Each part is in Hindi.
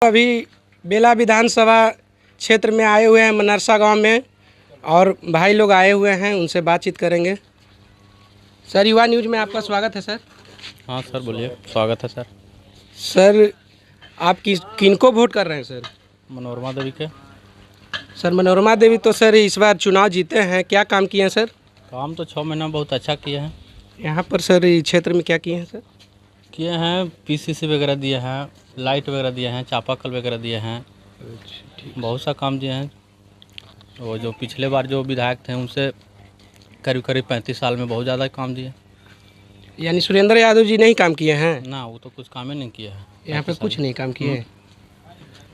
अभी बेला विधानसभा क्षेत्र में आए हुए हैं मनरसा गांव में, और भाई लोग आए हुए हैं, उनसे बातचीत करेंगे। सर, युवा न्यूज़ में आपका स्वागत है सर। हाँ सर, बोलिए। स्वागत है सर। सर, आप किनको वोट कर रहे हैं सर? मनोरमा देवी के। सर, मनोरमा देवी तो सर इस बार चुनाव जीते हैं, क्या काम किए हैं सर? काम तो 6 महीना बहुत अच्छा किए हैं। यहाँ पर सर इस क्षेत्र में क्या किए हैं सर? किए हैं, पीसीसी वगैरह दिए हैं, लाइट वगैरह दिए हैं, चापाकल वगैरह दिए हैं, बहुत सा काम दिए हैं। वो जो पिछले बार जो विधायक थे उनसे करीब 35 साल में बहुत ज़्यादा काम दिए। यानी सुरेंद्र यादव जी नहीं काम किए हैं? ना, वो तो कुछ काम ही नहीं किए हैं। यहाँ पे कुछ नहीं काम किए हैं।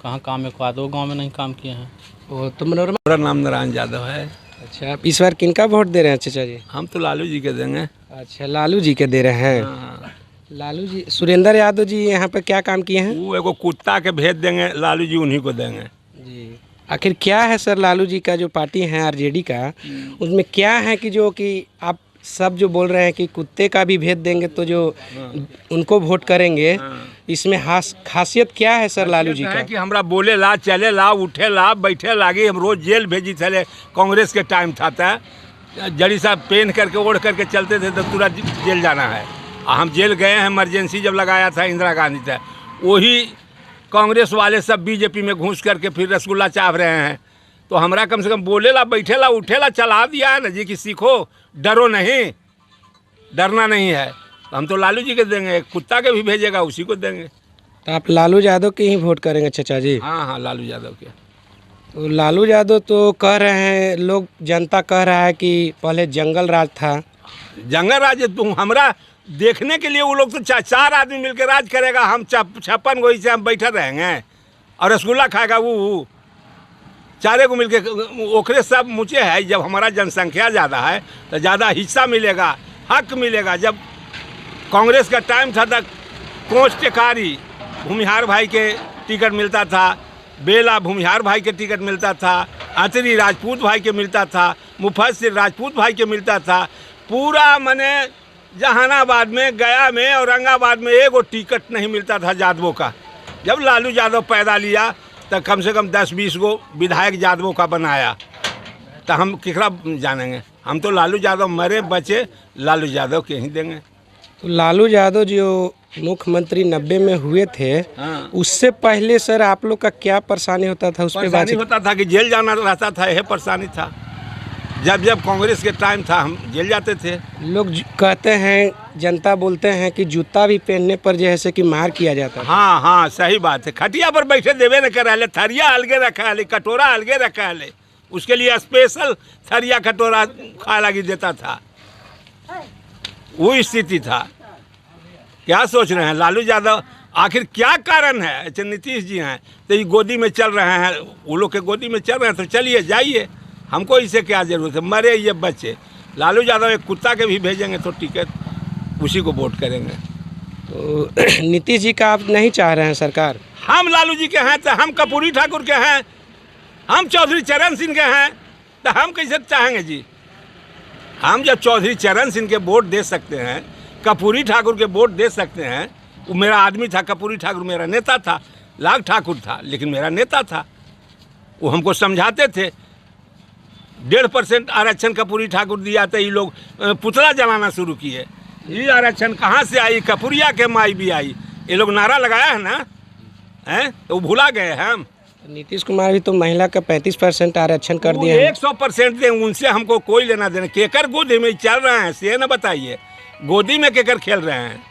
कहाँ काम है, दो गाँव में नहीं काम किए हैं। वो तो मनोरमा। मेरा नाम नारायण यादव है। अच्छा, आप इस बार किनका वोट दे रहे हैं चाचा जी? हम तो लालू जी के देंगे। अच्छा, लालू जी के दे रहे हैं। हाँ। लालू जी, सुरेंद्र यादव जी यहाँ पे क्या काम किए हैं? वो एगो कुत्ता के भेज देंगे, लालू जी उन्हीं को देंगे। जी, आखिर क्या है सर लालू जी का जो पार्टी है आरजेडी का, उसमें क्या है कि जो कि आप सब जो बोल रहे हैं कि कुत्ते का भी भेज देंगे तो जो उनको वोट करेंगे, इसमें खासियत क्या है सर लालू जी का? कि हमरा बोले ला, चले ला, उठे ला, बैठे लागे। हम रोज जेल भेजी थे, कांग्रेस के टाइम था, जड़ी साहब पेन करके ओढ़ करके चलते थे तो तुरंत जेल जाना है। हम जेल गए हैं, इमरजेंसी जब लगाया था इंदिरा गांधी था, वही कांग्रेस वाले सब बीजेपी में घुस करके फिर रसगुल्ला चाप रहे हैं। तो हमरा कम से कम बोले ला, बैठे ला, उठे ला चला दिया है ना जी, कि सीखो, डरो नहीं, डरना नहीं है। तो हम तो लालू जी के देंगे, कुत्ता के भी भेजेगा उसी को देंगे। तो आप लालू यादव के ही वोट करेंगे चाचा जी? हाँ हाँ, लालू यादव के। तो लालू यादव तो कह रहे हैं, लोग जनता कह रहा है कि पहले जंगल राज था। जंगल राज तुम हमरा देखने के लिए वो लोग तो 4 आदमी मिलकर राज करेगा, हम 56 गो से हम बैठे रहेंगे और रसगुल्ला खाएगा वो 4 को मिलके। ओकरे सब मुझे है, जब हमारा जनसंख्या ज़्यादा है तो ज़्यादा हिस्सा मिलेगा, हक मिलेगा। जब कांग्रेस का टाइम था तक कोच टेकारी भूमिहार भाई के टिकट मिलता था, बेला भूमिहार भाई के टिकट मिलता था, अतरी राजपूत भाई के मिलता था, मुफस्सिर राजपूत भाई के मिलता था। पूरा मने जहानाबाद में, गया में, औरंगाबाद में एगो टिकट नहीं मिलता था यादवों का। जब लालू यादव पैदा लिया तो कम से कम 10-20 गो विधायक यादवों का बनाया, तो हम केकरा जानेंगे? हम तो लालू यादव मरे बचे, लालू यादव के ही देंगे। तो लालू यादव जो मुख्यमंत्री 90 में हुए थे, हाँ। उससे पहले सर आप लोग का क्या परेशानी होता था? उस पर परेशानी होता था कि जेल जाना रहता था, यह परेशानी था। जब कांग्रेस के टाइम था हम जेल जाते थे। लोग कहते हैं, जनता बोलते हैं कि जूता भी पहनने पर जैसे कि मार किया जाता है। हाँ हाँ, सही बात है। खटिया पर बैठे देवे न कर, थरिया अलगे रखा है, कटोरा अलगे रखा है, उसके लिए स्पेशल थरिया कटोरा खा लगी देता था। वो स्थिति था। क्या सोच रहे हैं लालू यादव? आखिर क्या कारण है? अच्छा, नीतीश जी हैं तो ये गोदी में चल रहे हैं, वो लोग के गोदी में चल रहे हैं तो चलिए जाइए, हमको इससे क्या जरूरत है? मरे ये बच्चे। लालू यादव एक कुत्ता के भी भेजेंगे तो टिकट उसी को वोट करेंगे। तो नीतीश जी का आप नहीं चाह रहे हैं सरकार? हम लालू जी के हैं तो हम कर्पूरी ठाकुर के हैं, हम चौधरी चरण सिंह के हैं, तो हम कैसे चाहेंगे जी? हम जब चौधरी चरण सिंह के वोट दे सकते हैं, कर्पूरी ठाकुर के वोट दे सकते हैं, वो मेरा आदमी था, कर्पूरी ठाकुर मेरा नेता था, लाग ठाकुर था लेकिन मेरा नेता था, वो हमको समझाते थे। 1.5% आरक्षण कर्पूरी ठाकुर दिया तो ये लोग पुतला जलाना शुरू किए। ये आरक्षण कहाँ से आई? कर्पूरिया के माई भी आई। ये लोग नारा लगाया है ना, हैं तो वो भुला गए हम। नीतीश कुमार भी तो महिला का 35% आरक्षण कर दिए हैं। 100% दें, उनसे हमको कोई लेना देना। केकर गोदी में चल रहे हैं से न बताइए, गोदी में केकर खेल रहे हैं?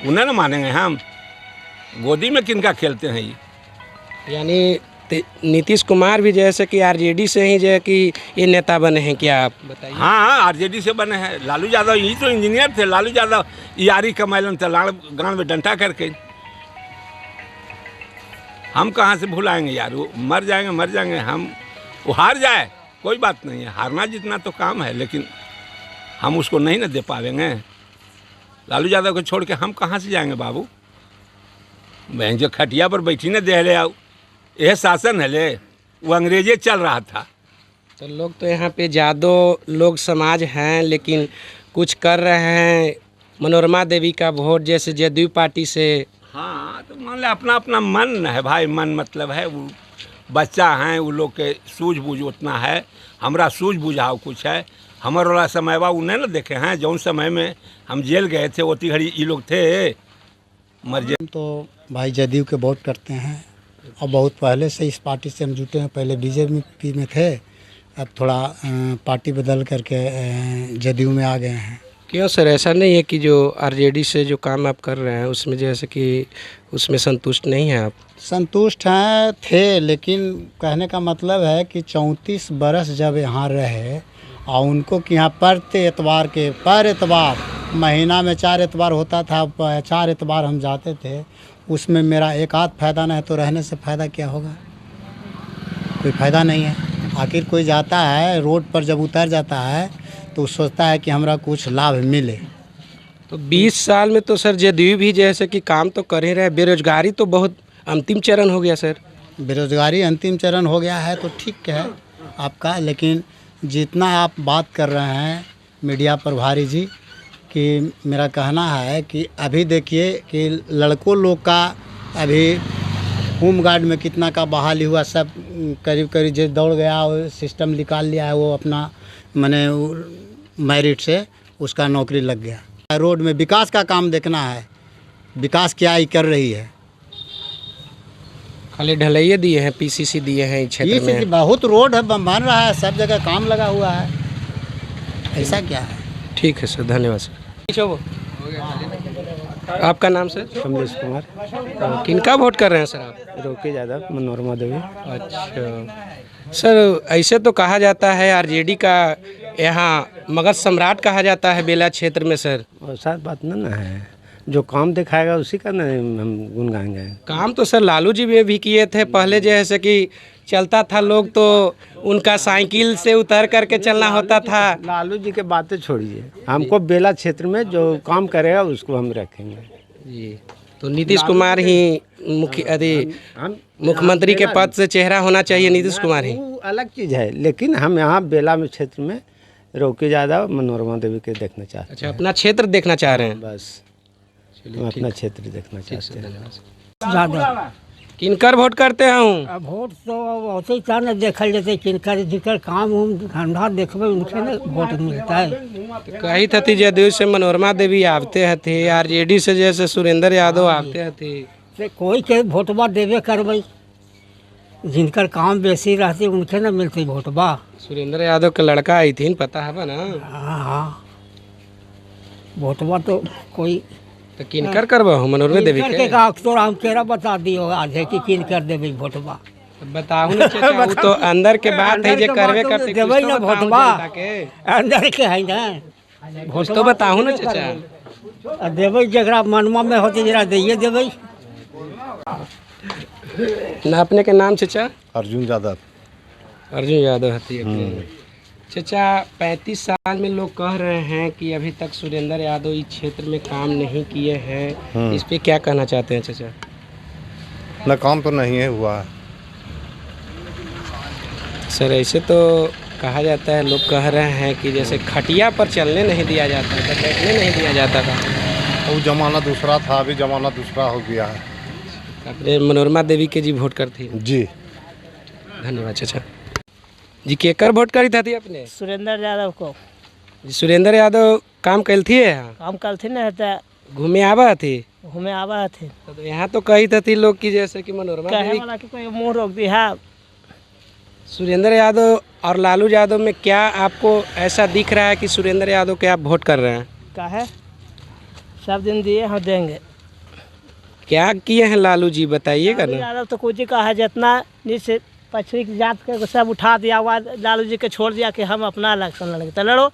उन्हें न मानेंगे हम? गोदी में किनका खेलते हैं ये? यानी नीतीश कुमार भी जैसे कि आरजेडी से ही जो कि ये नेता बने हैं, क्या आप बताइए? हाँ, आरजेडी से बने हैं। लालू यादव यही तो इंजीनियर थे। लालू यादव यारी कमैलन थे, गांव में डंटा करके। हम कहाँ से भुलाएंगे यार? वो मर जाएंगे हम। वो हार जाए कोई बात नहीं है, हारना जीतना तो काम है, लेकिन हम उसको नहीं ना दे पाएंगे। लालू यादव को छोड़ के हम कहाँ से जाएंगे बाबू? बहन जो खटिया पर बैठी न दे ले, यह शासन है ले, वो अंग्रेजे चल रहा था। तो लोग तो यहाँ पे यादव लोग समाज हैं, लेकिन कुछ कर रहे हैं मनोरमा देवी का वोट जैसे जदयू पार्टी से हाँ तो मान ले अपना अपना मन है भाई, मन मतलब है वो बच्चा हैं वो लोग के सूझबूझ उतना है, हमरा सूझबूझाव कुछ है। हमारे वाला समय बा उन्हें ना देखे हैं, जौन समय में हम जेल गए थे उतनी घड़ी ये लोग थे मर जे। हम तो भाई जदयू के वोट करते हैं और बहुत पहले से इस पार्टी से हम जुटे हैं। पहले बीजेपी में थे, अब थोड़ा पार्टी बदल करके जदयू में आ गए हैं। क्यों सर, ऐसा नहीं है कि जो आरजेडी से जो काम आप कर रहे हैं उसमें जैसे कि उसमें संतुष्ट नहीं हैं आप? संतुष्ट हैं थे, लेकिन कहने का मतलब है कि 34 बरस जब यहाँ रहे और उनको कि यहाँ पर एतवार महीना में 4 एतवार होता था, 4 एतवार हम जाते थे, उसमें मेरा एक आध फ़ायदा नहीं है तो रहने से फ़ायदा क्या होगा? कोई फ़ायदा नहीं है। आखिर कोई जाता है रोड पर जब उतर जाता है तो सोचता है कि हमरा कुछ लाभ मिले। तो 20 साल में तो सर जदयू भी जैसे कि काम तो कर ही रहे, बेरोजगारी तो बहुत अंतिम चरण हो गया सर। बेरोजगारी अंतिम चरण हो गया है तो ठीक है आपका, लेकिन जितना आप बात कर रहे हैं मीडिया प्रभारी जी कि मेरा कहना है कि अभी देखिए कि लड़कों लोग का अभी होम गार्ड में कितना का बहाली हुआ, सब करीब करीब जो दौड़ गया वो सिस्टम निकाल लिया है, वो अपना मैंने मेरिट से उसका नौकरी लग गया। रोड में विकास का काम देखना है, विकास क्या ही कर रही है। खाली ढलैया दिए हैं, पीसीसी दिए हैं इस क्षेत्र में। बहुत रोड है बन रहा है, सब जगह काम लगा हुआ है, ऐसा क्या है। ठीक है सर, धन्यवाद सर। आपका नाम सर? कमलेश कुमार। किनका वोट कर रहे हैं सर आप? रोके यादव, मनोरमा देवी। अच्छा सर, ऐसे तो कहा जाता है आरजेडी का यहाँ मगध सम्राट कहा जाता है बेला क्षेत्र में सर। और साथ बात ना है, जो काम दिखाएगा उसी का ना हम गुन गाएंगे। काम तो सर लालू जी में भी किए थे पहले, जैसे कि चलता था लोग तो उनका साइकिल से उतर करके चलना होता था। लालू जी के बातें छोड़िए, हमको बेला क्षेत्र में जो काम करेगा उसको हम रखेंगे जी। तो नीतीश कुमार ही मुख्यमंत्री के पद से चेहरा होना चाहिए, नीतीश कुमार ही। वो अलग चीज़ है, लेकिन हम यहाँ बेला में क्षेत्र में रोके यादव, मनोरमा देवी के देखना चाहते हैं। अच्छा, अपना क्षेत्र देखना चाह रहे हैं? बस हम अपना क्षेत्र देखना चाहते हैं। ज़्यादा किनकर वोट करते हैं? वोट तो वैसे ही न देखल जैसे किनकर जिकर काम उम धंधा देखबे उनके न वोट मिलता है। कही थी जदयू से मनोरमा देवी आवते हथे, आरजेडी से जैसे सुरेंद्र यादव आवते हथे। से कोई के वोटबा देवे करबे, जिनकर काम बेसी रहते उनके न मिलते वोटबा। सुरेंद्र यादव के लड़का आई थी, पता है ना? हाँ, वोटबा तो कोई तो किनकर करबो मनोरमा देवी के? तोरा हम केरा बता दियो आज है कि किनकर देवे वोटबा। बताओ ना चाचा, वो तो अंदर के बात है जे करवे करते देवे ना वोटबा, के अंदर के है ना कुछ तो बताओ ना चाचा। देवे जरा मनवा में होते जरा दिए देवे ना। अपने के नाम चाचा? अर्जुन यादव। अर्जुन यादव हती अपने। चाचा, 35 साल में लोग कह रहे हैं कि अभी तक सुरेंद्र यादव इस क्षेत्र में काम नहीं किए हैं, इस पे क्या कहना चाहते हैं चाचा? ना काम तो नहीं है हुआ है सर। ऐसे तो कहा जाता है, लोग कह रहे हैं कि जैसे खटिया पर चलने नहीं दिया जाता था, बैठने नहीं दिया जाता था। वो जमाना दूसरा था, अभी जमाना दूसरा हो गया है। अपने मनोरमा देवी के जी वोट करती है? जी धन्यवाद चाचा जी। केकर वोट करी थी अपने? सुरेंद्र यादव को। जी, सुरेंद्र यादव काम कल थी यहाँ? काम कल थी ना तो घूमे आवा थे? घूमे आवा थे तो यहाँ तो कही थी लोग कि जैसे कि मनोरमा कहे देवी। वाला कि कोई मुंह रोक दी है। सुरेंद्र यादव और लालू यादव में क्या आपको ऐसा दिख रहा है कि सुरेंद्र यादव के आप वोट कर रहे हैं? कहे सब दिन दिए हम देंगे। क्या किए हैं लालू जी, बताइएगा ना। यादव तो कुछ ही का है, जितना नीचे पछड़ी की जात के सब उठा दिया हुआ, लालू जी के छोड़ दिया कि हम अपना इलेक्शन लड़ेंगे। तो लड़ो,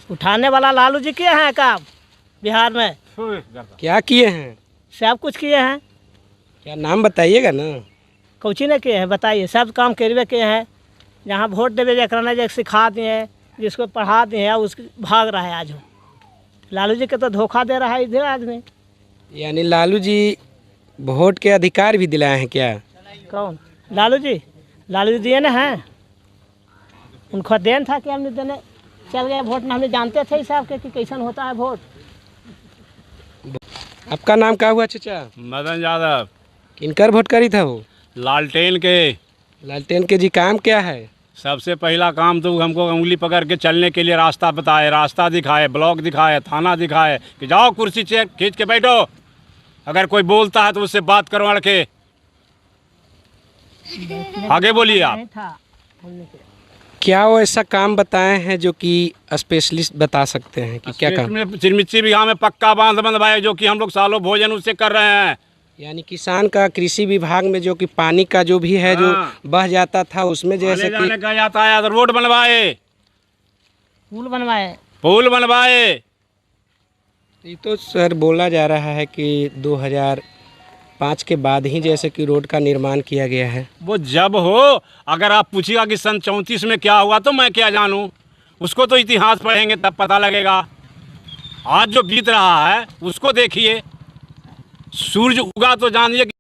उठाने वाला लालू जी किए हैं काम बिहार में। क्या किए हैं? सब कुछ किए हैं। क्या नाम बताइएगा ना। कुछ ने किए हैं बताइए, सब काम करवे किए हैं। जहाँ वोट देवे जरा जो सिखा दिए, जिसको पढ़ा दिए, उसकी भाग रहा है आज। लालू जी के तो धोखा दे रहा है इधर आदमी। यानी लालू जी वोट के अधिकार भी दिलाए हैं क्या? कौन? लालू जी? लालू जी दिए ना हैं, उनका देन था कि हमने देने चल गए वोट ना। हमें जानते थे हिसाब के कि कैसन होता है वोट। आपका नाम क्या हुआ चाचा? मदन यादव। किनकर वोट करी था वो? लालटेन के। लालटेन के जी काम क्या है? सबसे पहला काम तो हमको उंगली पकड़ के चलने के लिए रास्ता बताए, रास्ता दिखाए, ब्लॉक दिखाए, थाना दिखाए कि जाओ कुर्सी चेयर खींच के बैठो, अगर कोई बोलता है तो उससे बात करवा के। आगे बोलिए आप। क्या वो ऐसा काम बताए हैं जो कि स्पेशलिस्ट बता सकते हैं कि क्या काम? में चिरमिच्ची बिघा में पक्का बांध बनवाए जो कि हम लोग सालों भोजन उससे कर रहे हैं। यानी किसान का कृषि विभाग में जो कि पानी का जो भी है जो बह जाता था उसमें जैसे आने जाने कि का यातायात रोड बनवाए, पुल बनवाए। ये तो सर बोला जा रहा है कि 2005 के बाद ही जैसे कि रोड का निर्माण किया गया है। वो जब हो, अगर आप पूछिएगा कि सन 34 में क्या हुआ तो मैं क्या जानूं, उसको तो इतिहास पढ़ेंगे तब पता लगेगा। आज जो बीत रहा है उसको देखिए, सूरज उगा तो जानिए कि